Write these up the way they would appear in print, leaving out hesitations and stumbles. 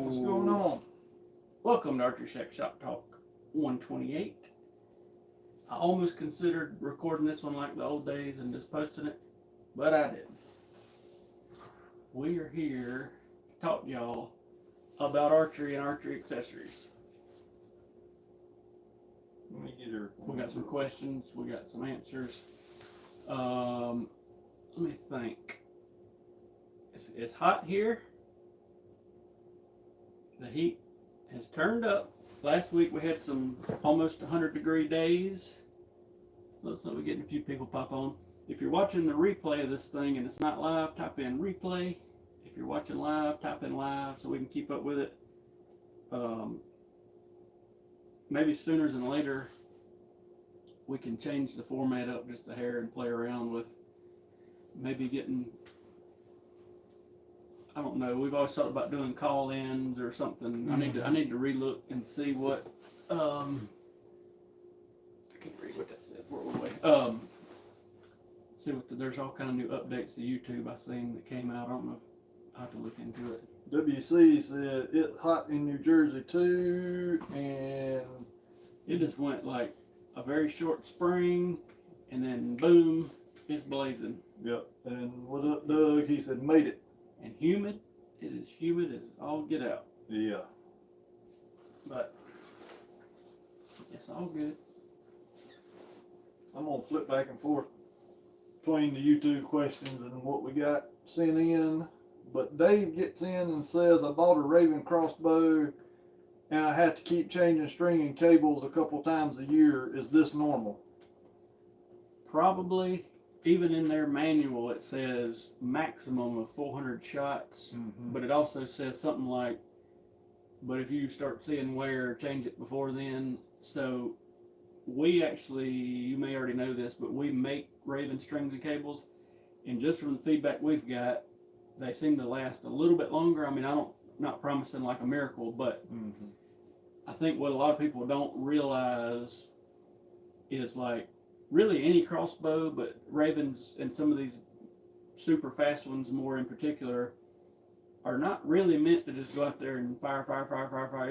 What's going on? Welcome to Archeryshack Shop Talk 128. I almost considered recording this one like the old days and just posting it, but I didn't. We are here to talk to y'all about archery and archery accessories. Let me get her. We got some questions, we got some answers. Let me think. It's hot here. The heat has turned up. Last week we had some almost 100-degree days. Looks like we're getting a few people pop on. If you're watching the replay of this thing and it's not live, type in replay. If you're watching live, type in live so we can keep up with it. Maybe sooner than later we can change the format up just a hair and play around with maybe getting, I don't know, we've always thought about doing call-ins or something. Mm-hmm. I need to relook and see what I can't read what that said for a way. See what there's all kind of new updates to YouTube I seen that came out. I don't know if I have to look into it. WC said it's hot in New Jersey too, and It just went like a very short spring and then boom, it's blazing. yep. And what up, Doug? He said made it. And humid. It is humid as all get out. Yeah. But it's all good. I'm gonna flip back and forth between the YouTube questions and what we got sent in. But Dave gets in and says, I bought a Raven crossbow and I have to keep changing string and cables a couple times a year. Is this normal? Probably, even in their manual, it says maximum of 400 shots, but it also says something like, but if you start seeing wear, change it before then. So we actually, you may already know this, but we make Raven strings and cables, and just from the feedback we've got, they seem to last a little bit longer. I mean, not promising like a miracle, but I think what a lot of people don't realize is like really any crossbow, but Ravens and some of these super fast ones more in particular are not really meant to just go out there and fire.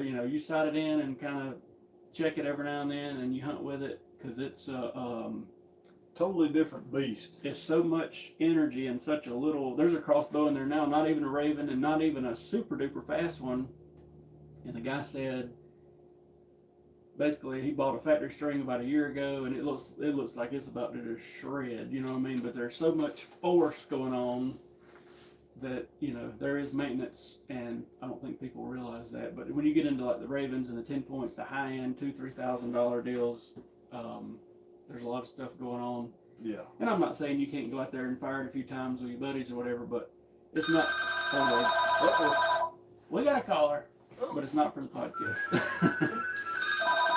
You know, you sight it in and kind of check it every now and then and you hunt with it because it's Totally different beast. it's so much energy and such a little. There's a crossbow in there now, not even a Raven and not even a super duper fast one. And the guy said, basically, he bought a factory string about a year ago, and it looks like it's about to just shred. You know what I mean? But there's so much force going on that there is maintenance, and I don't think people realize that. But when you get into like the Ravens and the 10 points, the high end $2,000-$3,000 deals. There's a lot of stuff going on. Yeah. And I'm not saying you can't go out there and fire it a few times with your buddies or whatever, but it's not. Uh-oh. We got a caller, but it's not for the podcast.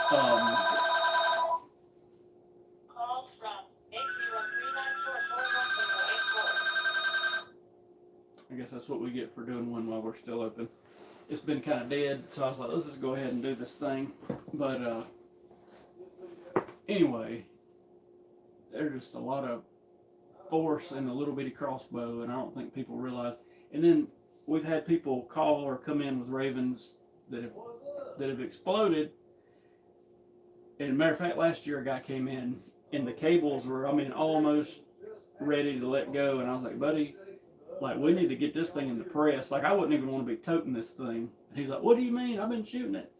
Call from 801-394-41084. I guess that's what we get for doing one while we're still open. It's been kind of dead, so I was like, let's just go ahead and do this thing. But anyway, there's just a lot of force in a little bitty crossbow, and I don't think people realize. And then we've had people call or come in with Ravens that have exploded. And matter of fact, last year a guy came in, and the cables were, almost ready to let go. And I was like, buddy, like, we need to get this thing in the press. Like, I wouldn't even want to be toting this thing. And he's like, what do you mean? I've been shooting it.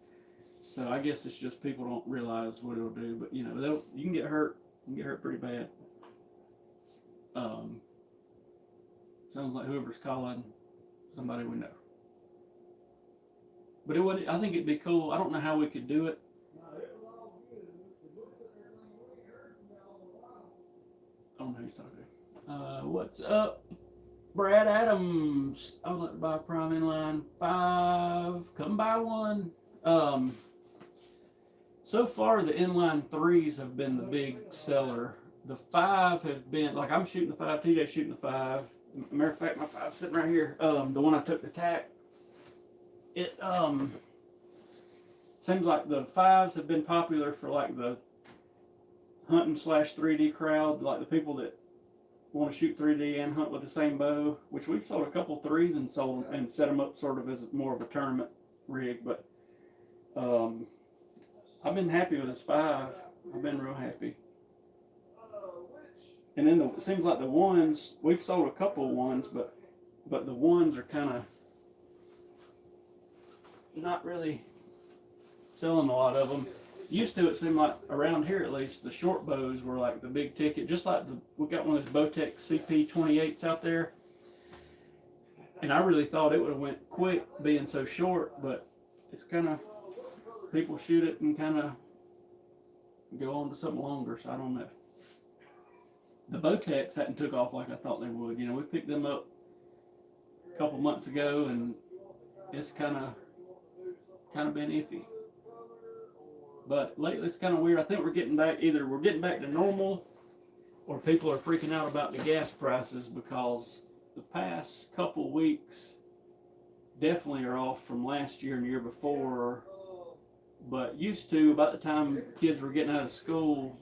So I guess it's just people don't realize what it'll do. But, you can get hurt. You can get hurt pretty bad. Sounds like whoever's calling, somebody we know. But I think it'd be cool. I don't know how we could do it. I don't know who he's talking to. What's up? Brad Adams. I would like to buy a Prime Inline 5. Come buy one. So far, the inline 3s have been the big seller. The 5 have been, like, I'm shooting the 5, TJ's shooting the 5. Matter of fact, my 5's sitting right here. The one I took to tack. It seems like the 5s have been popular for like the hunting / 3D crowd, like the people that want to shoot 3D and hunt with the same bow, which we've sold a couple 3s and sold and set them up sort of as more of a tournament rig, but I've been happy with this 5. I've been real happy. And then it seems like the ones, we've sold a couple of ones, but the ones are kind of not really selling a lot of them. Used to, it seemed like around here at least, the short bows were like the big ticket, just like we got one of those Bowtech CP28s out there. And I really thought it would have went quick being so short, but it's kind of, people shoot it and kind of go on to something longer, so I don't know. The Bowtechs hadn't took off like I thought they would. You know, we picked them up a couple months ago, and it's kind of been iffy. But lately it's kind of weird. I think we're getting back to normal, or people are freaking out about the gas prices, because the past couple weeks definitely are off from last year and the year before. But used to, about the time kids were getting out of school,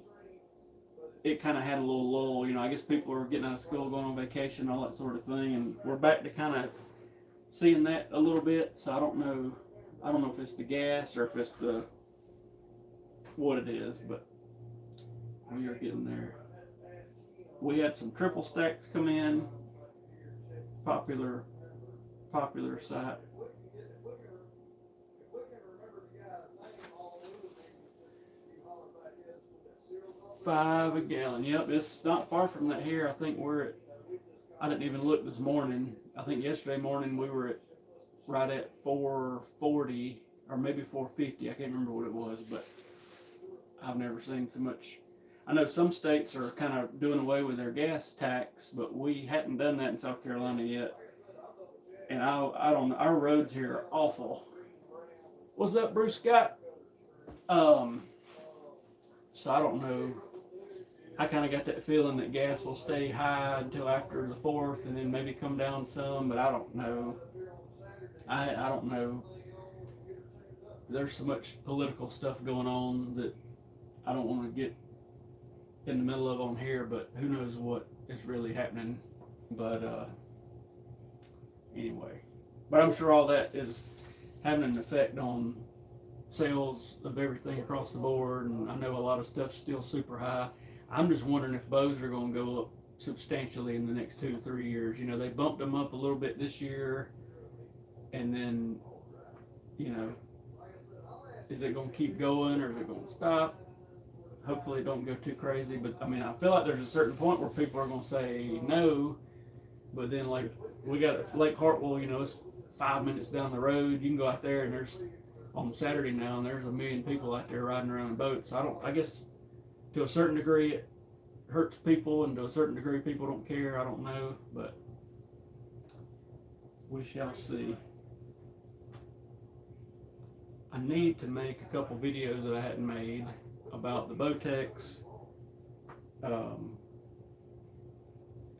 it kind of had a little lull. You know, I guess people were getting out of school, going on vacation, all that sort of thing, and we're back to kind of seeing that a little bit. So I don't know if it's the gas or if it's what it is, but we are getting there. We had some triple stacks come in, popular site. 5 a gallon. Yep, it's not far from that here. I think I didn't even look this morning. I think yesterday morning we were right at 440 or maybe 450. I can't remember what it was, but I've never seen so much. I know some states are kind of doing away with their gas tax, but we hadn't done that in South Carolina yet. And I don't know, our roads here are awful. What's up, Bruce Scott? So I don't know. I kind of got that feeling that gas will stay high until after the 4th, and then maybe come down some, but I don't know. I don't know. There's so much political stuff going on that I don't want to get in the middle of on here, but who knows what is really happening. But anyway, but I'm sure all that is having an effect on sales of everything across the board, and I know a lot of stuff's still super high. I'm just wondering if bows are going to go up substantially in the next 2 to 3 years. You know, they bumped them up a little bit this year, and then, you know, is it going to keep going or is it going to stop? Hopefully it don't go too crazy, but I mean, I feel like there's a certain point where people are going to say no, but then like we got Lake Hartwell, you know, it's 5 minutes down the road. You can go out there and there's on Saturday now, and there's 1 million people out there riding around in boats. So I guess to a certain degree it hurts people, and to a certain degree people don't care. I don't know, but we shall see. I need to make a couple videos that I hadn't made about the Bowtechs, a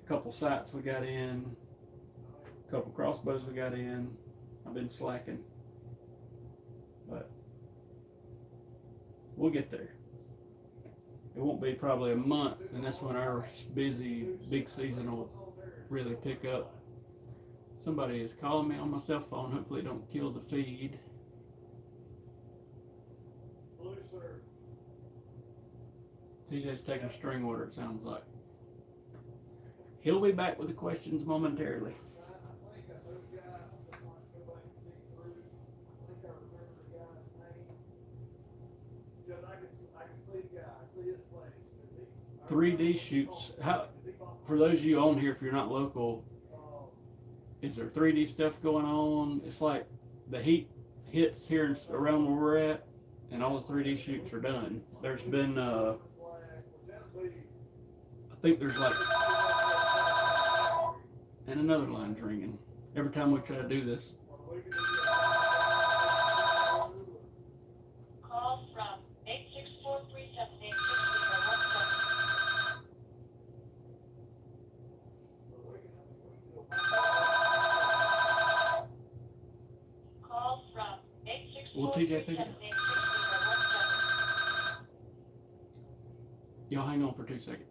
couple sights we got in, a couple crossbows we got in. I've been slacking, but we'll get there. It won't be probably a month, and that's when our busy big season will really pick up. Somebody is calling me on my cell phone. Hopefully it don't kill the feed. TJ's taking string order, it sounds like. He'll be back with the questions momentarily. I 3D shoots. For those of you on here, if you're not local, is there 3D stuff going on? It's like the heat hits here around where we're at, and all the 3D shoots are done. There's been, I think there's like, and another line's ringing. Every time we try to do this. Call from 864-378-6017. Call from Will TJ pick it up? 864-378-6017. Y'all hang on for 2 seconds.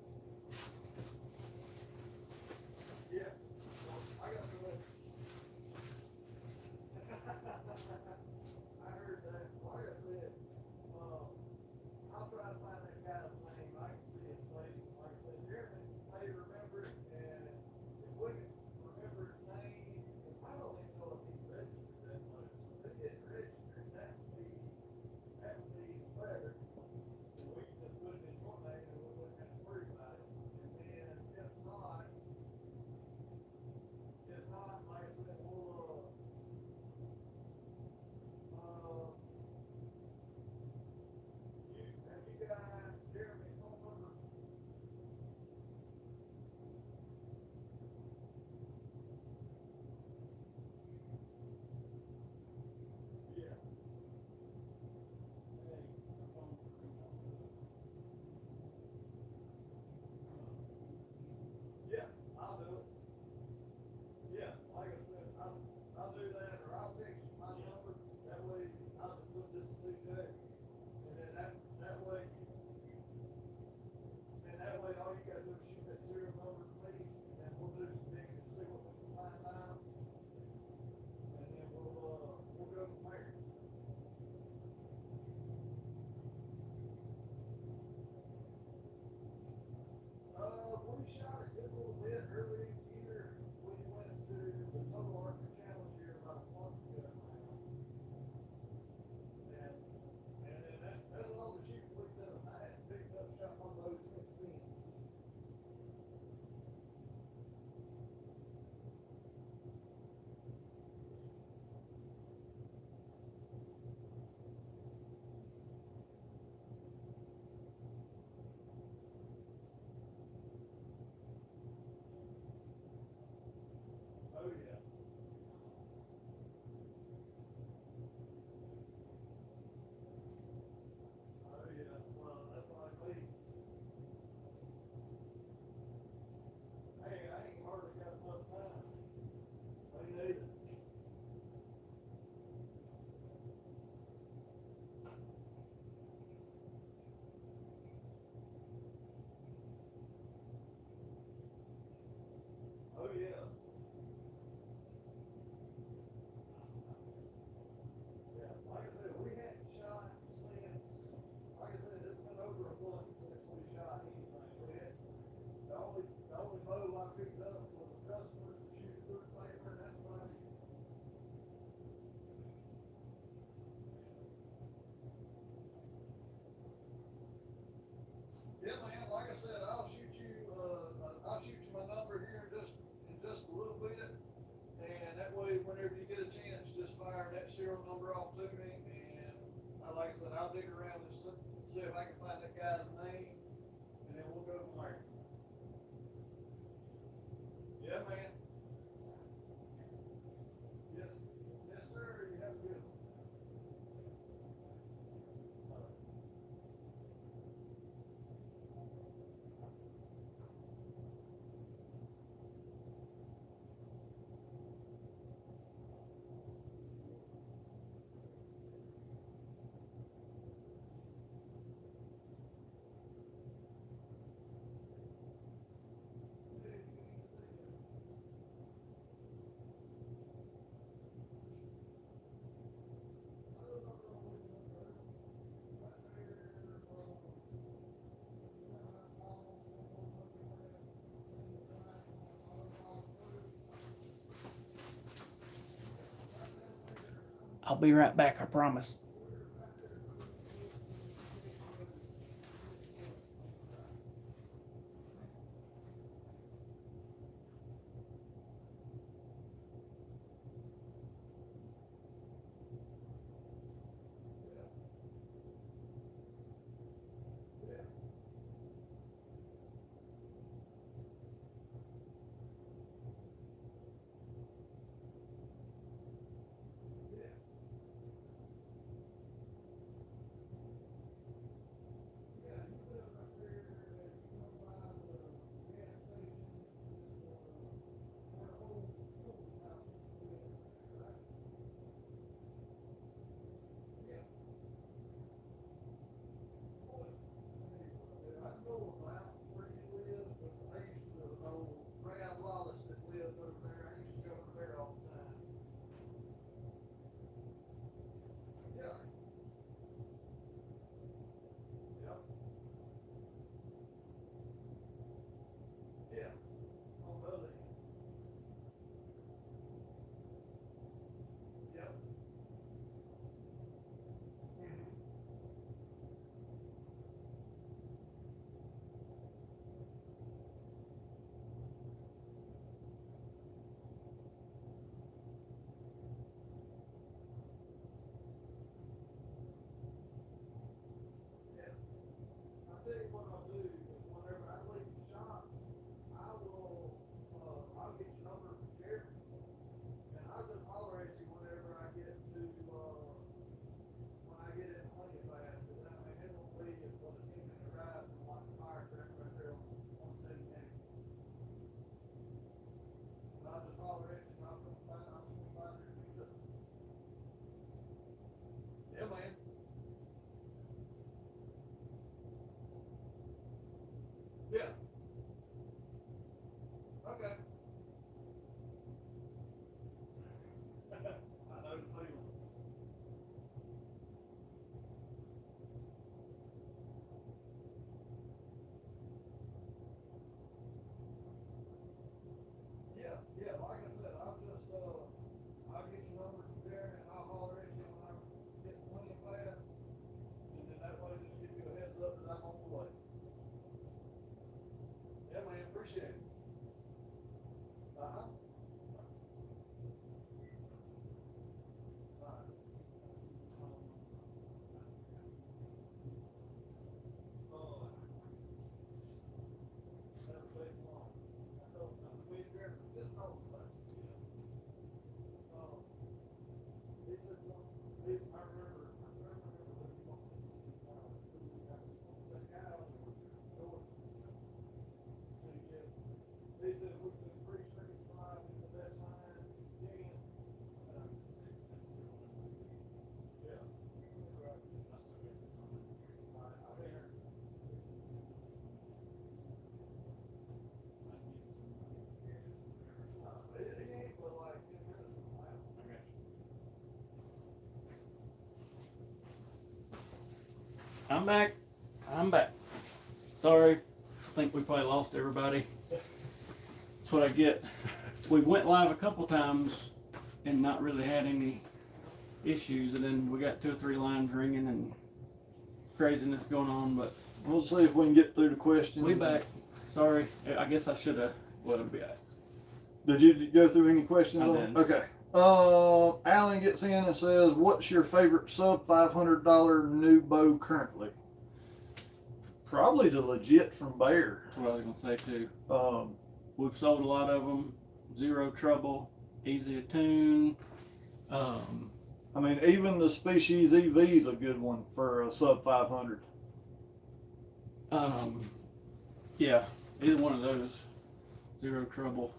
off to me, and like I said, I'll dig around and see if I can find that guy's name, and then we'll go from there. Yeah, man. Yes, yes, sir. You have a good one. I'll be right back, I promise. Yeah, man. Yeah. Okay. I know the feeling. Yeah, yeah, like I said, I'll get your number from there and I'll holler at you when I get plenty of that. And then that way just give you a heads up that I'm on the way. Yeah, man, appreciate it. Uh-huh. I'm back. I'm back. Sorry. I think we probably lost everybody. That's what I get. We went live a couple times and not really had any issues, and then we got 2 or 3 lines ringing and craziness going on, but We'll see if we can get through the questions. we back. Sorry. I guess I should have let them be. Did you go through any questions? I on- did. Okay. Alan gets in and says, "What's your favorite sub $500 new bow currently?" Probably the legit from Bear. That's what I was gonna say too. Um, We've sold a lot of them. Zero trouble, easy to tune. I mean, even the Species EV is a good one for a sub 500. Yeah, either one of those. Zero trouble.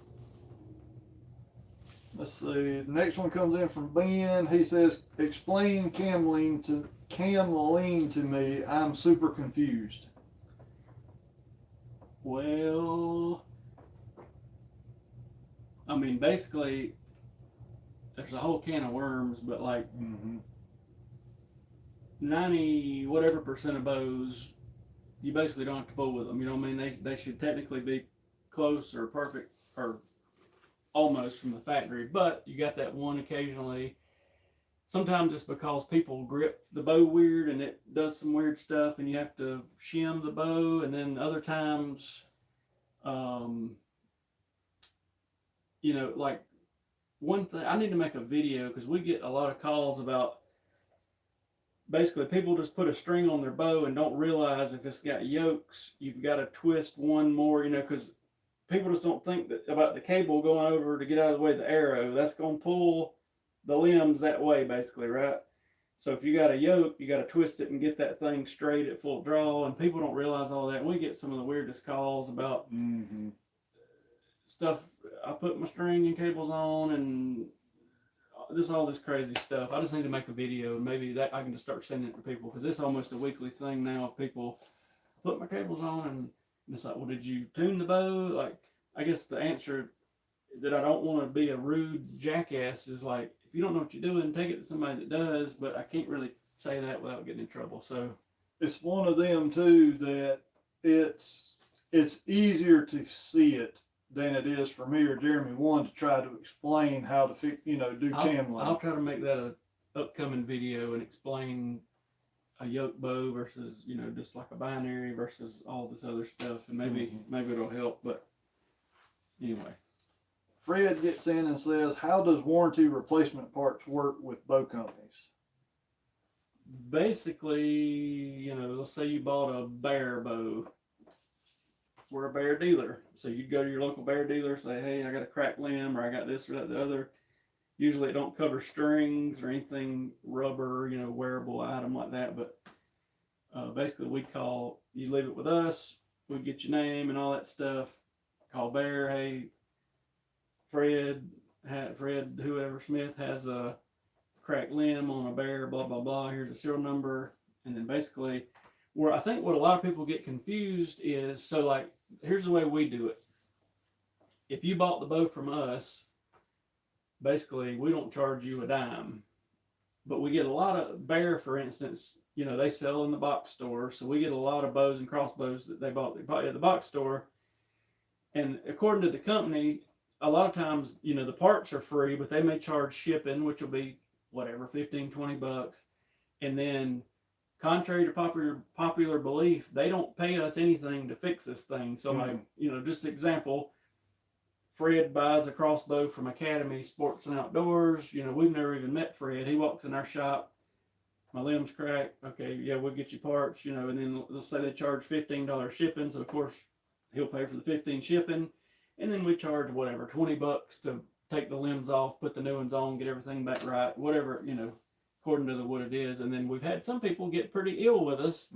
Let's see. The next one comes in from Ben. He says, "Explain camlean to me. I'm super confused." Well, I mean, basically, there's a whole can of worms, but like 90 whatever percent of bows, you basically don't have to fool with them. You know what I mean? They should technically be close or perfect or almost from the factory, but you got that one occasionally. Sometimes it's because people grip the bow weird and it does some weird stuff and you have to shim the bow, and then other times, you know, like one thing, I need to make a video because we get a lot of calls about basically people just put a string on their bow and don't realize if it's got yokes, you've got to twist one more, you know, because people just don't think that about the cable going over to get out of the way of the arrow. That's going to pull the limbs that way, basically, right? So if you got a yoke, you got to twist it and get that thing straight at full draw, and people don't realize all that. And we get some of the weirdest calls about stuff. I put my string and cables on, and all this crazy stuff. I just need to make a video, and maybe that I can just start sending it to people because it's almost a weekly thing now. Of people put my cables on, and it's like, well, did you tune the bow? Like, I guess the answer that I don't want to be a rude jackass is like, if you don't know what you're doing, take it to somebody that does. But I can't really say that without getting in trouble. So it's one of them too that it's easier to see it than it is for me or Jeremy one to try to explain how to do camlean. I'll try to make that a upcoming video and explain a yoke bow versus, you know, just like a binary versus all this other stuff, and maybe it'll help. But anyway, Fred gets in and says, "How does warranty replacement parts work with bow companies?" Basically, you know, let's say you bought a Bear bow. We're a Bear dealer, so you'd go to your local Bear dealer, say, "Hey, I got a cracked limb, or I got this or that, the other." Usually, it don't cover strings or anything rubber, you know, wearable item like that. But basically, you leave it with us. We get your name and all that stuff. Call Bear, hey, Fred, whoever Smith has a cracked limb on a Bear, blah blah blah. Here's a serial number, and then basically, where I think what a lot of people get confused is, so like, here's the way we do it. If you bought the bow from us, basically we don't charge you a dime, but we get a lot of Bear, for instance. You know, they sell in the box store, so we get a lot of bows and crossbows that they bought at the box store. And according to the company, a lot of times, you know, the parts are free, but they may charge shipping, which will be whatever, $15-20. And then, contrary to popular belief, they don't pay us anything to fix this thing. So, like, you know, just example, Fred buys a crossbow from Academy Sports and Outdoors. You know, we've never even met Fred. He walks in our shop. My limb's cracked. Okay, yeah, we'll get you parts, you know, and then let's say they charge $15 shipping. So, of course, he'll pay for the $15 shipping. And then we charge whatever, $20 to take the limbs off, put the new ones on, get everything back right, whatever, you know, according to what it is. And then we've had some people get pretty ill with us,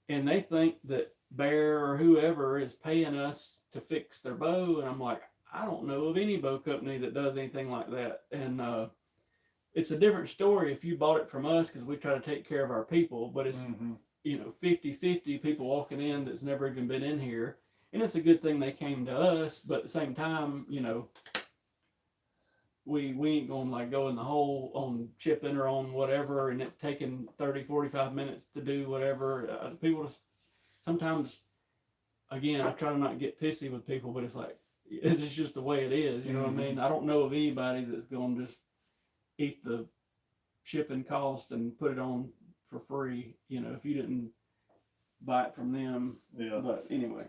and they think that Bear or whoever is paying us to fix their bow. And I'm like, I don't know of any bow company that does anything like that. And it's a different story if you bought it from us, because we try to take care of our people. But it's, you know, 50-50 people walking in that's never even been in here. And it's a good thing they came to us, but at the same time, you know, we ain't going to like go in the hole on chipping or on whatever, and it taking 30-45 minutes to do whatever. People just sometimes, again, I try to not get pissy with people, but it's like, it's just the way it is. You know what I mean? I don't know of anybody that's going to just eat the shipping cost and put it on for free, you know, if you didn't buy it from them. Yeah. But anyway.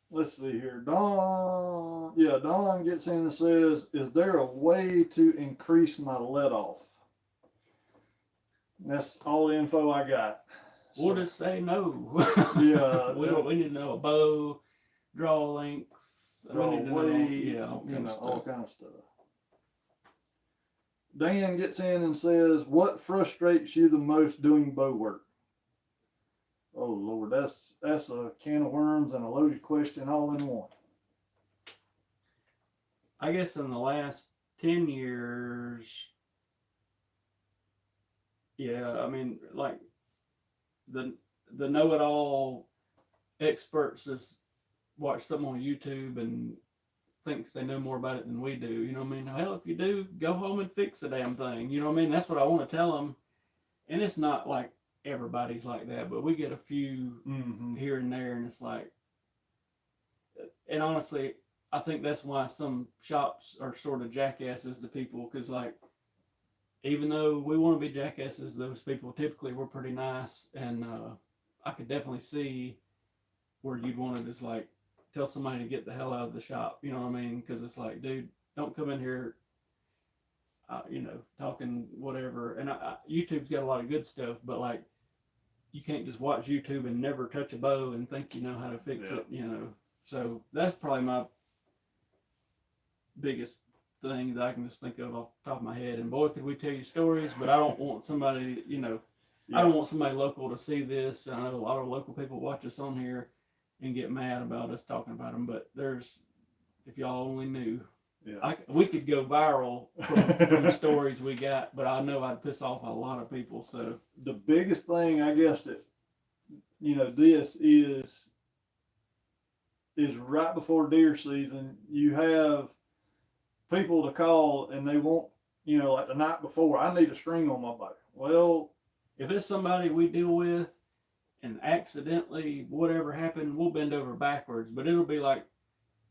let's see here. Don gets in and says, "Is there a way to increase my let off?" And that's all the info I got. We'll just say no. Yeah, we need to know a bow, draw length, draw we need to weight, know, all kind of stuff. Dan gets in and says, "What frustrates you the most doing bow work?" Oh Lord, that's a can of worms and a loaded question all in one. I guess in the last 10 years, yeah, I mean, like the know-it-all experts just watch something on YouTube and thinks they know more about it than we do. You know what I mean? Hell, if you do, go home and fix the damn thing. You know what I mean? That's what I want to tell them. And it's not like everybody's like that, but we get a few here and there, and it's like, and honestly, I think that's why some shops are sort of jackasses to people, because like, even though we want to be jackasses to those people, typically we're pretty nice, and I could definitely see where you'd want to just like tell somebody to get the hell out of the shop. You know what I mean? Because it's like, dude, don't come in here, talking whatever. And YouTube's got a lot of good stuff, but like, you can't just watch YouTube and never touch a bow and think you know how to fix it. So that's probably my biggest thing that I can just think of off the top of my head. And boy, could we tell you stories, but I don't want somebody, I don't want somebody local to see this. I know a lot of local people watch us on here and get mad about us talking about them, but if y'all only knew, we could go viral from the stories we got, but I know I'd piss off a lot of people. So the biggest thing, I guess, that this is right before deer season. You have people to call and they want, like the night before, I need a string on my bow. Well, if it's somebody we deal with and accidentally whatever happened, we'll bend over backwards, but it'll be like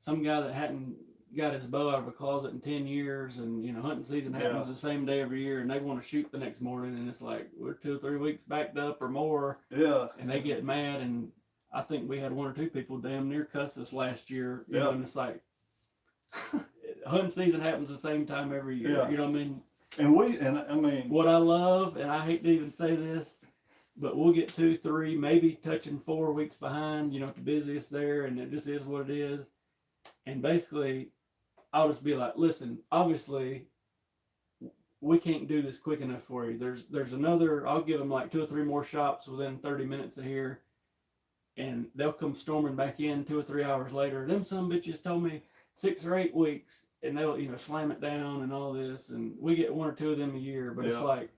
some guy that hadn't got his bow out of a closet in 10 years, and hunting season happens the same day every year, and they want to shoot the next morning, and it's like we're 2 or 3 weeks backed up or more, and they get mad. And I think we had 1 or 2 people damn near cuss us last year, and it's like hunting season happens the same time every year. You know what I mean? And I mean, what I love, and I hate to even say this, but we'll get 2, 3, maybe touching 4 weeks behind, the busiest there, and it just is what it is. And basically, I'll just be like, listen, obviously, we can't do this quick enough for you. There's another, I'll give them like 2 or 3 more shops within 30 minutes of here, and they'll come storming back in 2 or 3 hours later. Them some bitches told me 6 or 8 weeks, and they'll, slam it down and all this, and we get 1 or 2 of them a year, but it's like,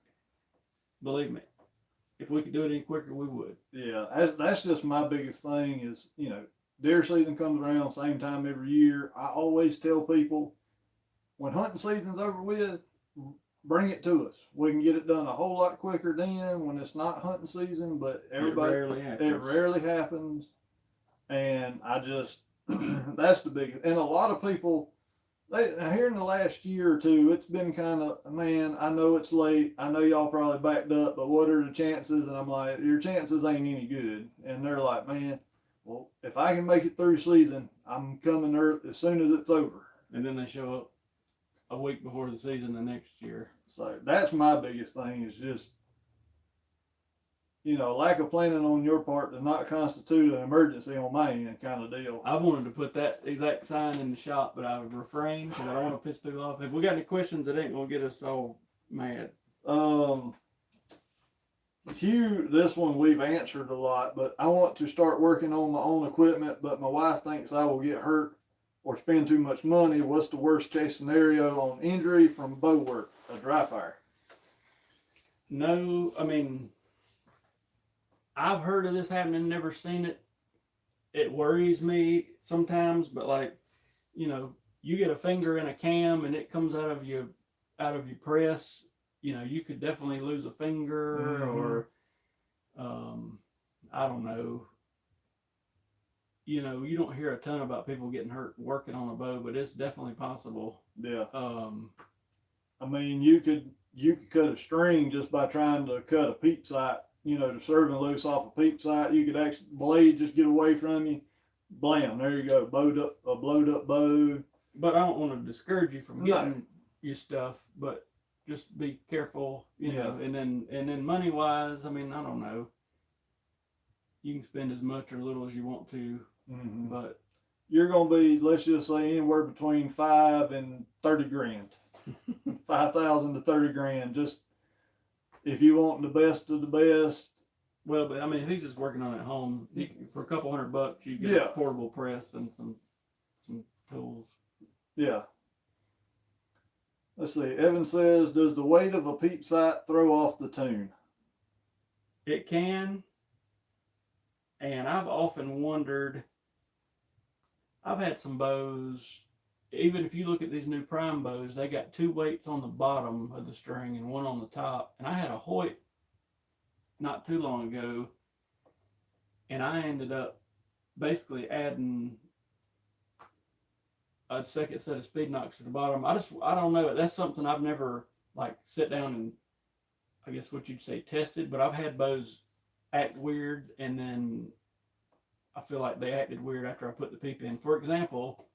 believe me, if we could do it any quicker, we would. Yeah, that's just my biggest thing is, deer season comes around same time every year. I always tell people, when hunting season's over with, bring it to us. We can get it done a whole lot quicker then when it's not hunting season, but everybody, it rarely happens. And I just, that's the biggest. And a lot of people, here in the last year or two, it's been kind of, man, I know it's late. I know y'all probably backed up, but what are the chances? And I'm like, your chances ain't any good. And they're like, man, well, if I can make it through season, I'm coming there as soon as it's over. And then they show up a week before the season the next year. So that's my biggest thing is just, lack of planning on your part does not constitute an emergency on my end kind of deal. I wanted to put that exact sign in the shop, but I refrained because I don't want to piss people off. If we got any questions, it ain't going to get us all mad. Hugh, this one we've answered a lot, but I want to start working on my own equipment, but my wife thinks I will get hurt or spend too much money. What's the worst case scenario on injury from bow work, a dry fire? No, I mean, I've heard of this happening, never seen it. It worries me sometimes, but like, you get a finger in a cam and it comes out of your press, you could definitely lose a finger or, I don't know. You don't hear a ton about people getting hurt working on a bow, but it's definitely possible. Yeah. I mean, you could cut a string just by trying to cut a peep sight, to serve and loose off a peep sight. You could actually, blade just get away from you. blam, there you go, blowed up bow. But I don't want to discourage you from No. getting your stuff, but just be careful, you know. And then money wise, I mean, I don't know. You can spend as much or little as you want to, but you're gonna be, let's just say, anywhere between 5 and 30 grand, 5,000 to 30 grand. Just if you want the best of the best. Well, but I mean, if he's just working on it at home, for a couple $100, you get a portable press and some tools. Yeah. Let's see. Evan says, does the weight of a Peep sight throw off the tune? It can. And I've often wondered, I've had some bows, even if you look at these new prime bows, they got 2 weights on the bottom of the string and 1 on the top. And I had a Hoyt not too long ago, and I ended up basically adding a second set of speed knocks at the bottom. I don't know. That's something I've never like sit down and, I guess what you'd say, tested, but I've had bows act weird, and then I feel like they acted weird after I put the Peep in. For example,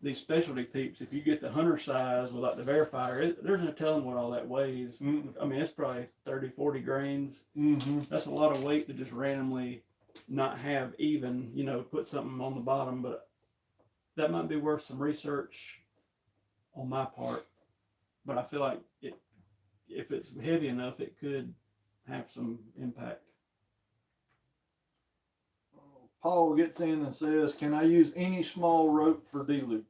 these specialty Peeps, if you get the hunter size without the verifier, there's no telling what all that weighs. I mean, it's probably 30, 40 grains. That's a lot of weight to just randomly not have even, you know, put something on the bottom, but that might be worth some research on my part. But I feel like if it's heavy enough, it could have some impact. Paul gets in and says, can I use any small rope for D-loop?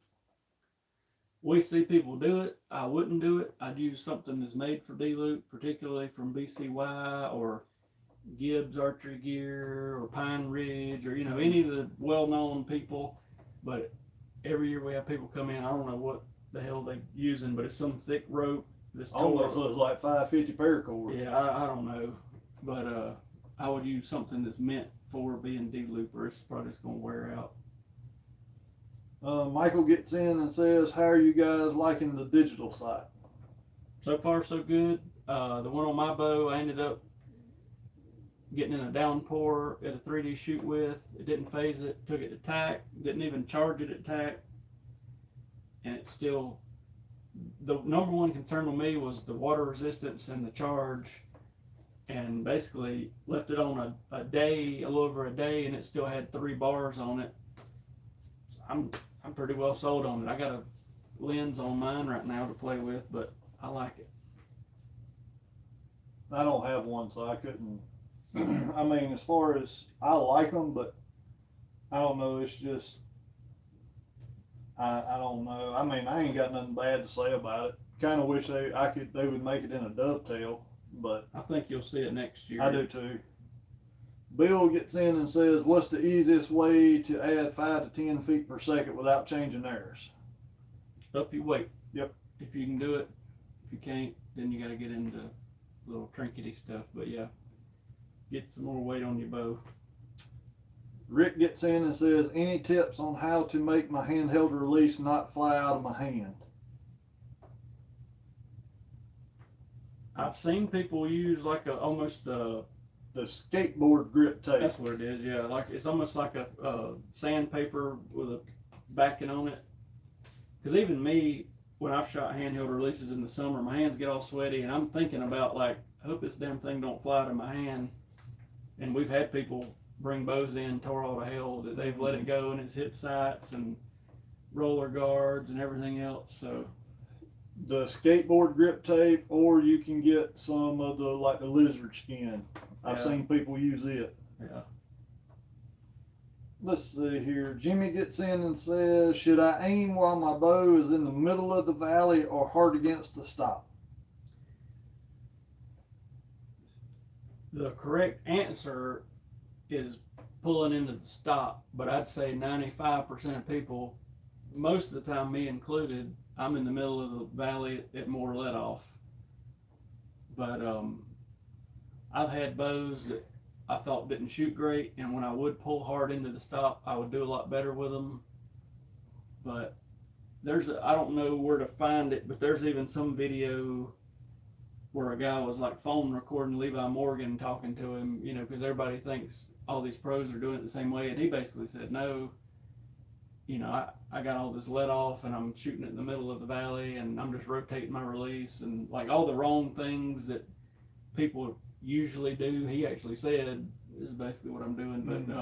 We see people do it. I wouldn't do it. I'd use something that's made for D-loop, particularly from BCY or Gibbs Archery Gear or Pine Ridge or, you know, any of the well-known people. But every year we have people come in, I don't know what the hell they're using, but it's some thick rope. This almost looks like 550 paracord. Yeah, I don't know. But I would use something that's meant for being D-looper. It's probably just going to wear out. Michael gets in and says, how are you guys liking the digital sight? So far, so good. The one on my bow, I ended up getting in a downpour at a 3D shoot with. It didn't phase it. Took it to tack. Didn't even charge it at tack. And it's still, the number one concern with me was the water resistance and the charge. And basically left it on a day, a little over a day, and it still had 3 bars on it. So I'm pretty well sold on it. I got a lens on mine right now to play with, but I like it. I don't have one, so I couldn't. I mean, as far as I like them, but I don't know. It's just I don't know. I mean, I ain't got nothing bad to say about it. Kind of wish they would make it in a dovetail, but I think you'll see it next year. I do too. Bill gets in and says, what's the easiest way to add 5 to 10 feet per second without changing theirs? Up your weight. Yep. If you can do it. If you can't, then you got to get into little trinkety stuff. But yeah, get some more weight on your bow. Rick gets in and says, any tips on how to make my handheld release not fly out of my hand? I've seen people use like almost the skateboard grip tape. That's what it is, yeah. Like it's almost like a sandpaper with a backing on it. Because even me, when I've shot handheld releases in the summer, my hands get all sweaty, and I'm thinking about like, I hope this damn thing don't fly out of my hand. And we've had people bring bows in, tore all to hell, that they've let it go and it's hit sights and roller guards and everything else. So the skateboard grip tape, or you can get some of the lizard skin. I've seen people use it. Yeah. Let's see here. Jimmy gets in and says, should I aim while my bow is in the middle of the valley or hard against the stop? The correct answer is pulling into the stop, but I'd say 95% of people, most of the time, me included, I'm in the middle of the valley at more let off. But I've had bows that I thought didn't shoot great, and when I would pull hard into the stop, I would do a lot better with them. But I don't know where to find it, but there's even some video where a guy was like phone recording Levi Morgan talking to him, you know, because everybody thinks all these pros are doing it the same way, and he basically said, no, you know, I got all this let off and I'm shooting it in the middle of the valley and I'm just rotating my release and like all the wrong things that people usually do, he actually said, this is basically what I'm doing. But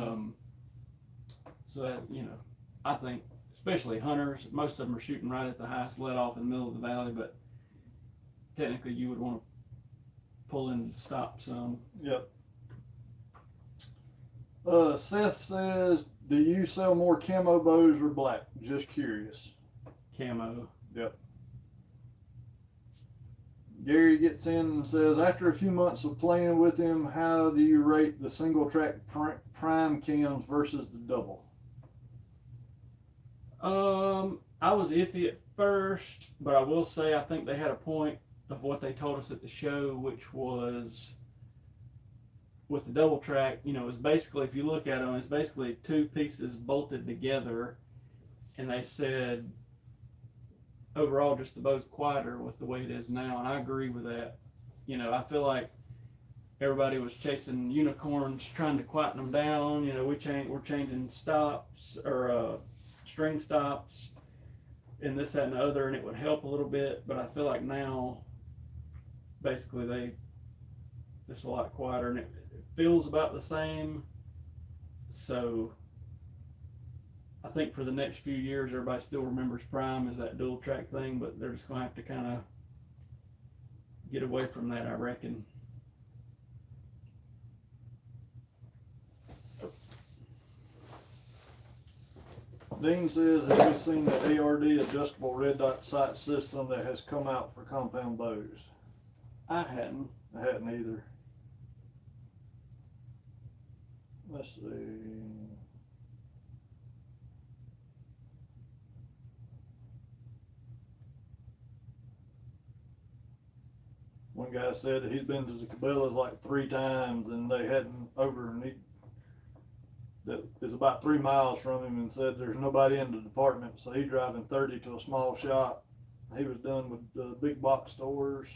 so that, you know, I think especially hunters, most of them are shooting right at the highest let off in the middle of the valley, but technically you would want to pull in and stop some. Yep. Seth says, do you sell more camo bows or black? Just curious. Camo. Yep. Gary gets in and says, after a few months of playing with him, how do you rate the single track prime cams versus the double? I was iffy at first, but I will say I think they had a point of what they told us at the show, which was with the double track, you know, it's basically, if you look at them, it's basically two pieces bolted together, and they said overall just the bow's quieter with the way it is now, and I agree with that. You know, I feel like everybody was chasing unicorns, trying to quieten them down. You know, we're changing stops or string stops and this, that, and the other, and it would help a little bit, but I feel like now basically it's a lot quieter and it feels about the same. So I think for the next few years everybody still remembers prime as that dual track thing, but they're just gonna have to kind of get away from that, I reckon. Dean says, have you seen the ARD adjustable red dot sight system that has come out for compound bows? I hadn't. I hadn't either. Let's see. One guy said that he's been to the Cabela's like 3 times and they hadn't that is about 3 miles from him, and said there's nobody in the department, so he's driving 30 to a small shop. He was done with the big box stores.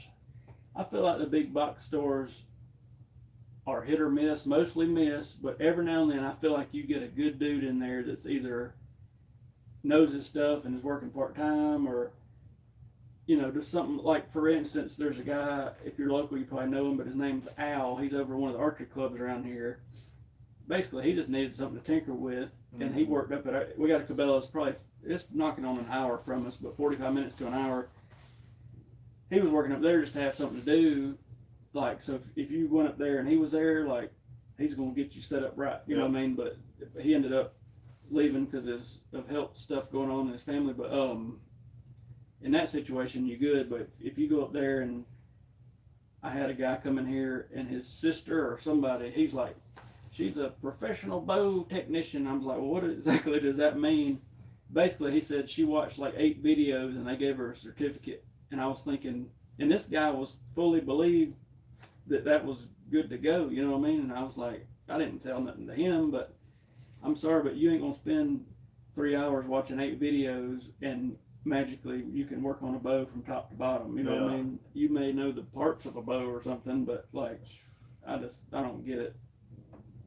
I feel like the big box stores are hit or miss, mostly miss, but every now and then I feel like you get a good dude in there that's either knows his stuff and is working part-time, or, you know, just something like, for instance, there's a guy, if you're local you probably know him, but his name's Al. He's over one of the archery clubs around here. Basically he just needed something to tinker with, and he worked up at we got a Cabela's, probably it's knocking on an hour from us, but 45 minutes to an hour. He was working up there just to have something to do. Like, so if you went up there and he was there, like, he's going to get you set up right, you know what I mean? But he ended up leaving because of health stuff going on in his family. But in that situation, you're good. But if you go up there, and I had a guy come in here and his sister or somebody, he's like, she's a professional bow technician. I was like, well, what exactly does that mean? Basically, he said she watched like 8 videos and they gave her a certificate. And I was thinking, and this guy was fully believed that was good to go, you know what I mean? And I was like, I didn't tell nothing to him, but I'm sorry, but you ain't gonna spend 3 hours watching 8 videos and magically you can work on a bow from top to bottom, you know what I mean? You may know the parts of a bow or something, but like, I don't get it.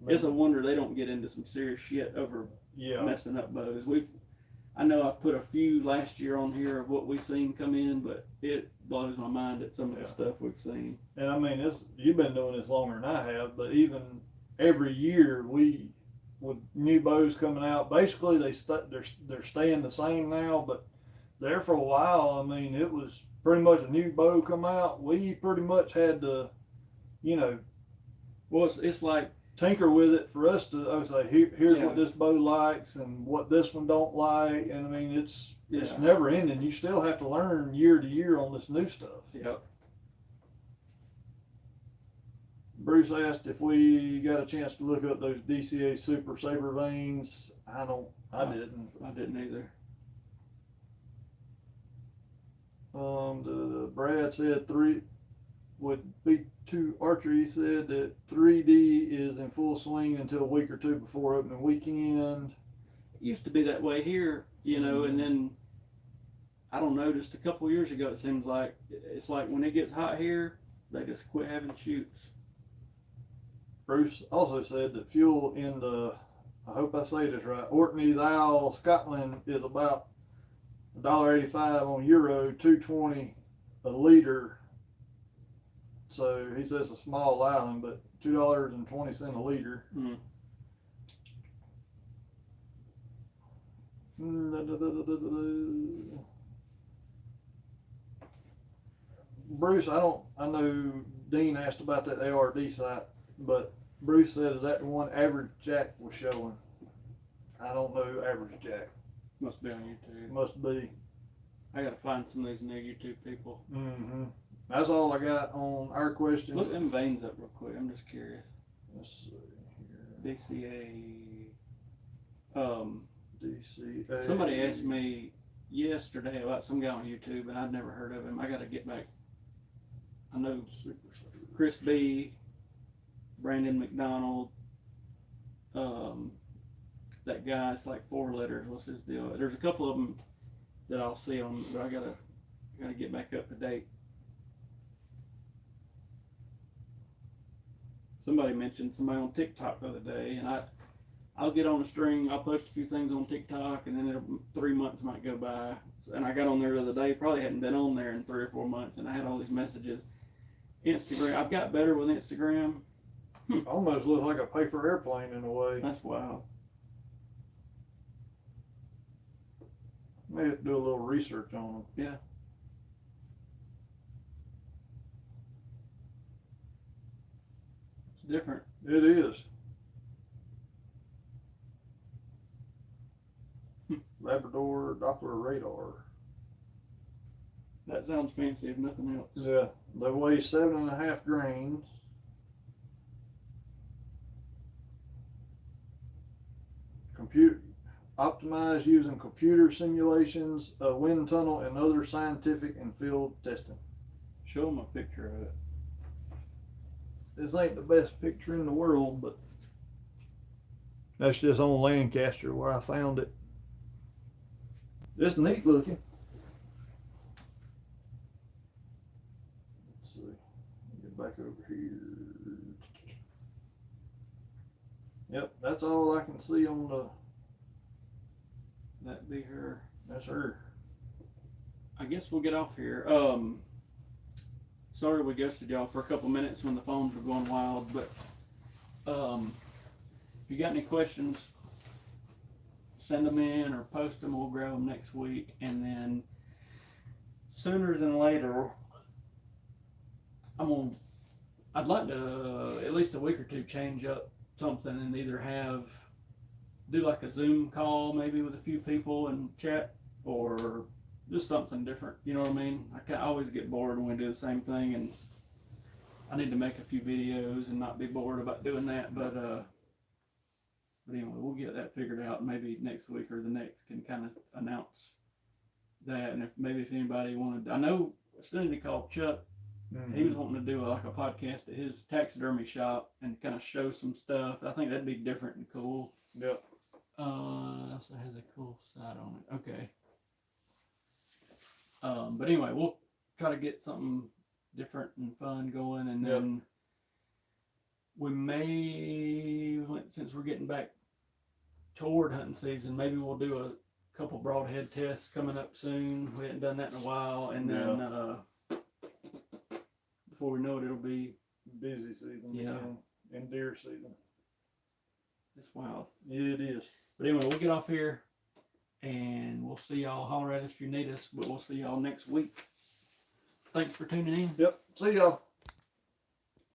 It's a wonder they don't get into some serious shit over messing up bows. I know I've put a few last year on here of what we've seen come in, but it blows my mind at some of the stuff we've seen. And I mean, you've been doing this longer than I have, but even every year with new bows coming out, basically they're staying the same now, but there for a while, I mean, it was pretty much a new bow come out. We pretty much had to, you know, well, it's like tinker with it for us to say, here's what this bow likes and what this one don't like. And I mean, it's never ending. You still have to learn year to year on this new stuff. Yep. Bruce asked if we got a chance to look up those DCA Super Saber vanes. I didn't. I didn't either. Brad said 3 would be to archery. He said that 3D is in full swing until a week or 2 before opening weekend. It used to be that way here, you know, and then I don't know, just a couple of years ago it seems like it's like when it gets hot here, they just quit having shoots. Bruce also said that fuel in the, I hope I say this right, Orkney's Isle, Scotland is about $1.85 on Euro, 2.20 a liter. So he says a small island, but $2.20 a liter. Mm. Bruce, I know Dean asked about that ARD site, but Bruce said, is that the one Average Jack was showing? I don't know Average Jack. Must be on YouTube. Must be. I gotta find some of these new YouTube people. Mm-hmm. That's all I got on our questions. Look them veins up real quick. I'm just curious. Let's see here. DCA. DCA. Somebody asked me yesterday about some guy on YouTube, and I'd never heard of him. I gotta get back. I know Chris B, Brandon McDonald, that guy, it's like 4 letters. What's his deal? There's a couple of them that I'll see on, but I gotta get back up to date. Somebody mentioned somebody on TikTok the other day, and I'll get on a string. I'll post a few things on TikTok, and then 3 months might go by, and I got on there the other day. Probably hadn't been on there in 3 or 4 months, and I had all these messages. Instagram, I've got better with Instagram. Almost looks like a paper airplane in a way. That's wild. May have to do a little research on them. Yeah. It's different. It is. Labrador Doppler radar. That sounds fancy if nothing else. Yeah, they weigh 7.5 grains. Computer optimized using computer simulations, a wind tunnel, and other scientific and field testing. Show them a picture of it. This ain't the best picture in the world, but that's just on Lancaster where I found it. It's neat looking. Let's see. Get back over here. Yep, that's all I can see on the. That'd be her. That's her. I guess we'll get off here. Sorry we ghosted y'all for a couple minutes when the phones were going wild, but if you got any questions, send them in or post them. We'll grab them next week, and then sooner than later, I'd like to at least a week or two change up something and either do like a Zoom call maybe with a few people and chat, or just something different. You know what I mean? I always get bored when we do the same thing, and I need to make a few videos and not be bored about doing that. But anyway, we'll get that figured out. Maybe next week or the next can kind of announce that. And if anybody wanted, I know somebody called Chuck. Mm-hmm. He was wanting to do like a podcast at his taxidermy shop and kind of show some stuff. I think that'd be different and cool. Yep. It also has a cool side on it. Okay. But anyway, we'll try to get something different and fun going, and then we may, since we're getting back toward hunting season, maybe we'll do a couple broadhead tests coming up soon. We hadn't done that in a while, and then before we know it, it'll be busy season. Yeah. And deer season. It's wild. Yeah, it is. But anyway, we'll get off here, and we'll see y'all. Holler at us if you need us, but we'll see y'all next week. Thanks for tuning in. Yep. See y'all.